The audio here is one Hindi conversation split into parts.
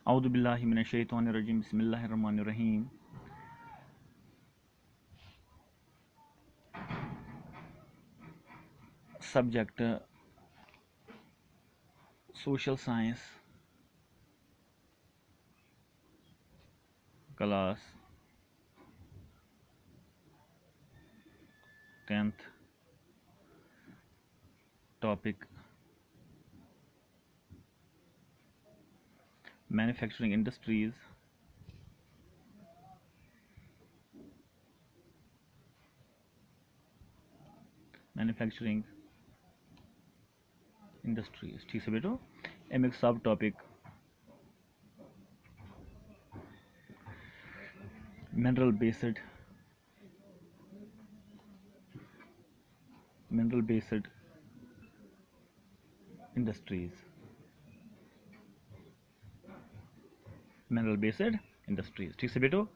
औज़ु बिल्लाहि मिनश शैतानिर रजीम बिस्मिल्लाहिर रहमानिर रहीम। Subject social science, class 10th। Topic manufacturing industries. Manufacturing industries, ठीक है बेटो। एक sub topic mineral based industries, mineral based industries, ठीक है बेटो।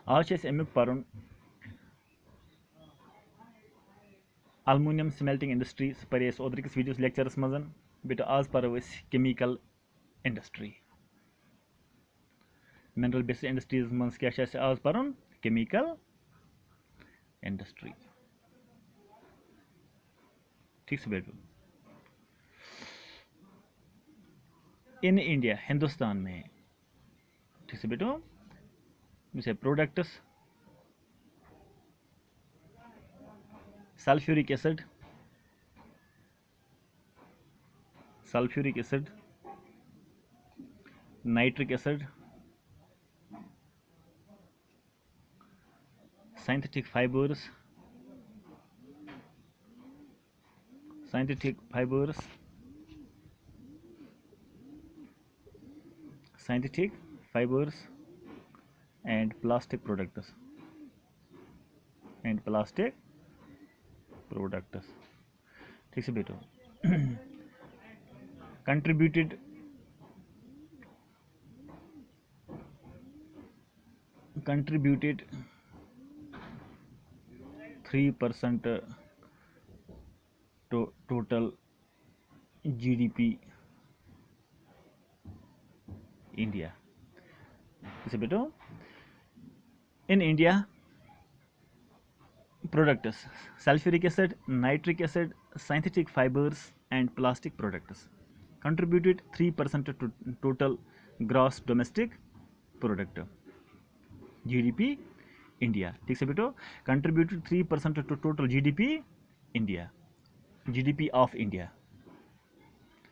आज अमुक पर्न अलमुनियम स्मेल्टिंग इंडस्ट्रीज पर ओद्रिकस वीडियोस लेक्चरस मजन। बेटो आज परो chemical industry. Mineral based industries मज क्या आज पर्न केमिकल इंडस्ट्री, ठीक है बेटो। इन इंडिया, हिंदुस्तान में, ठीक है बेटो, जैसे products sulphuric acid, nitric acid, synthetic fibers, and plastic products, ठीक है बेटो। contributed 3% to total GDP India, ठीक है बेटो। In India products sulfuric acid, nitric acid, synthetic fibers and plastic products contributed 3% to total gross domestic product GDP India, ठीक है बेटो। Contributed 3% to total GDP India, GDP of India,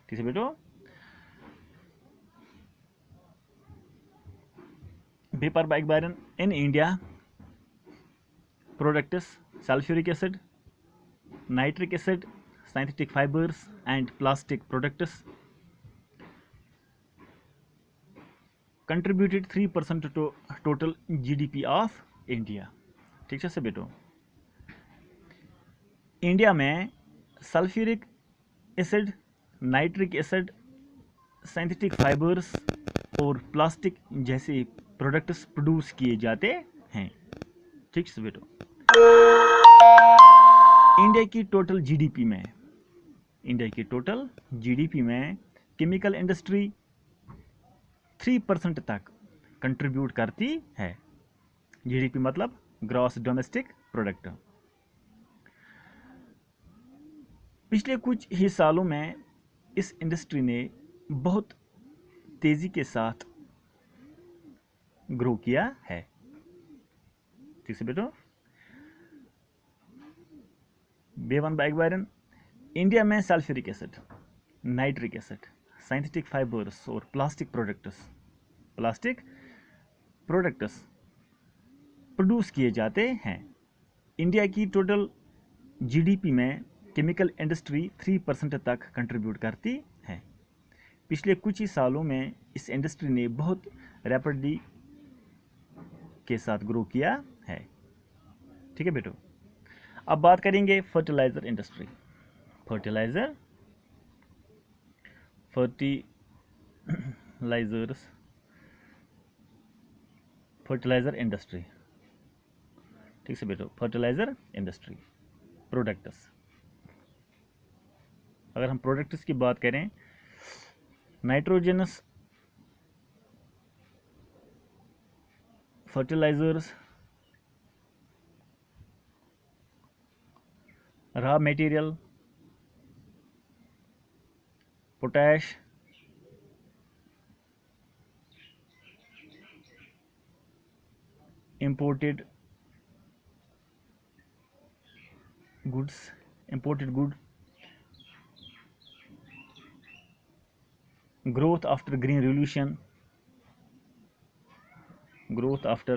ठीक है बेटो। पेपर बाइक बारन in India products sulphuric acid, nitric acid, synthetic fibers and plastic products contributed 3% to total GDP of India, ठीक है से बेटो। इंडिया में sulphuric acid, nitric acid, synthetic fibres और प्लास्टिक जैसे प्रोडक्ट्स प्रोड्यूस किए जाते हैं, ठीक है बेटो। इंडिया की टोटल जीडीपी में केमिकल इंडस्ट्री 3% तक कंट्रीब्यूट करती है। जीडीपी मतलब ग्रॉस डोमेस्टिक प्रोडक्ट। पिछले कुछ ही सालों में इस इंडस्ट्री ने बहुत तेजी के साथ ग्रो किया है, ठीक है बेटो। बेवन बाइक बारन इंडिया में sulphuric acid, nitric acid, synthetic fibres और प्लास्टिक प्रोडक्ट्स प्रोड्यूस किए जाते हैं। इंडिया की टोटल जीडीपी में केमिकल इंडस्ट्री 3% तक कंट्रीब्यूट करती है। पिछले कुछ ही सालों में इस इंडस्ट्री ने बहुत रैपिडली के साथ ग्रो किया है, ठीक है बेटो। अब बात करेंगे फर्टिलाइजर इंडस्ट्री। फर्टिलाइजर इंडस्ट्री, ठीक है बेटो। फर्टिलाइजर इंडस्ट्री प्रोडक्ट्स, अगर हम प्रोडक्ट्स की बात करें, nitrogenous fertilizers, raw material, potash, imported goods, imported good, growth after green revolution, growth after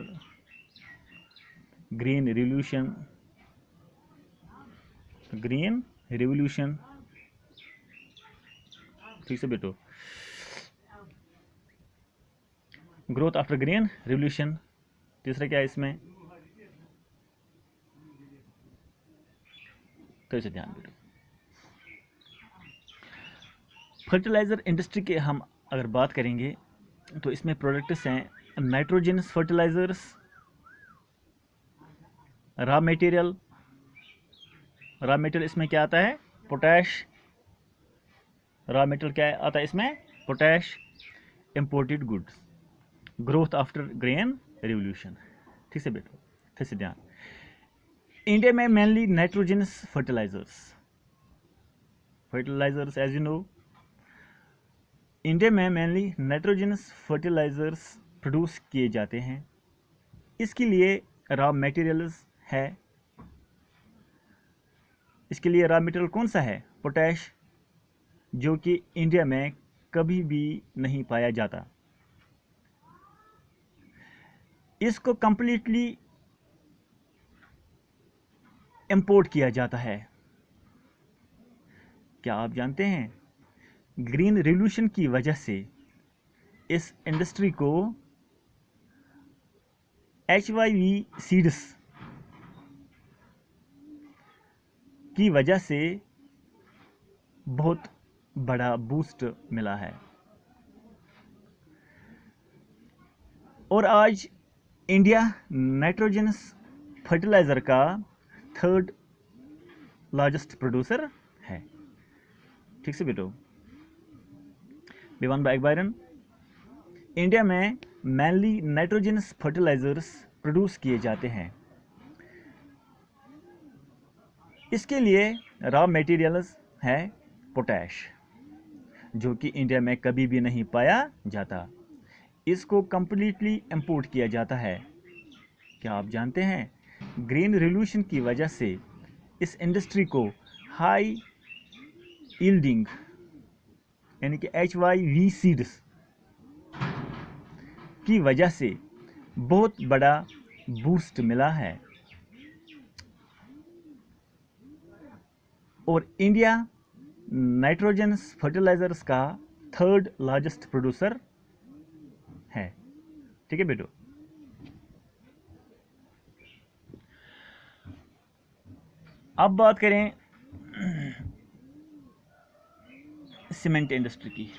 green revolution, green revolution, ठीक से बेटो, ग्रोथ आफ्टर ग्रीन रिवोल्यूशन। तीसरा क्या है इसमें, तो इसे ध्यान बेटो। फर्टिलाइजर इंडस्ट्री के हम अगर बात करेंगे तो इसमें प्रोडक्ट्स हैं nitrogenous fertilisers, raw material, raw material इसमें क्या आता है, पोटैश, रॉ मटेरियल क्या आता है इसमें, potash, imported goods, growth after grain revolution, ठीक से बेटो, फिर से ध्यान। इंडिया में mainly nitrogenous fertilisers as you know, India में मेनली नाइट्रोजनस फर्टिलाइजर्स प्रोड्यूस किए जाते हैं। इसके लिए रॉ मटेरियल्स है, इसके लिए रॉ मटेरियल कौन सा है, पोटैश, जो कि इंडिया में कभी भी नहीं पाया जाता। इसको कंप्लीटली इंपोर्ट किया जाता है। क्या आप जानते हैं ग्रीन रिवोल्यूशन की वजह से इस इंडस्ट्री को HYV सीड्स की वजह से बहुत बड़ा बूस्ट मिला है और आज इंडिया नाइट्रोजनस फर्टिलाइजर का 3rd लार्जेस्ट प्रोड्यूसर है, ठीक से बेटो। बिवान बाइक बायरन, इंडिया में मेनली नाइट्रोजनस फर्टिलाइजर्स प्रोड्यूस किए जाते हैं। इसके लिए रॉ मटेरियल्स है पोटैश, जो कि इंडिया में कभी भी नहीं पाया जाता। इसको कंप्लीटली इंपोर्ट किया जाता है। क्या आप जानते हैं ग्रीन रिवोल्यूशन की वजह से इस इंडस्ट्री को हाई यील्डिंग यानी कि HYV सीड्स की वजह से बहुत बड़ा बूस्ट मिला है और इंडिया नाइट्रोजनस फर्टिलाइजर्स का 3rd लार्जेस्ट प्रोड्यूसर है, ठीक है बेटो। अब बात करें सीमेंट इंडस्ट्री की।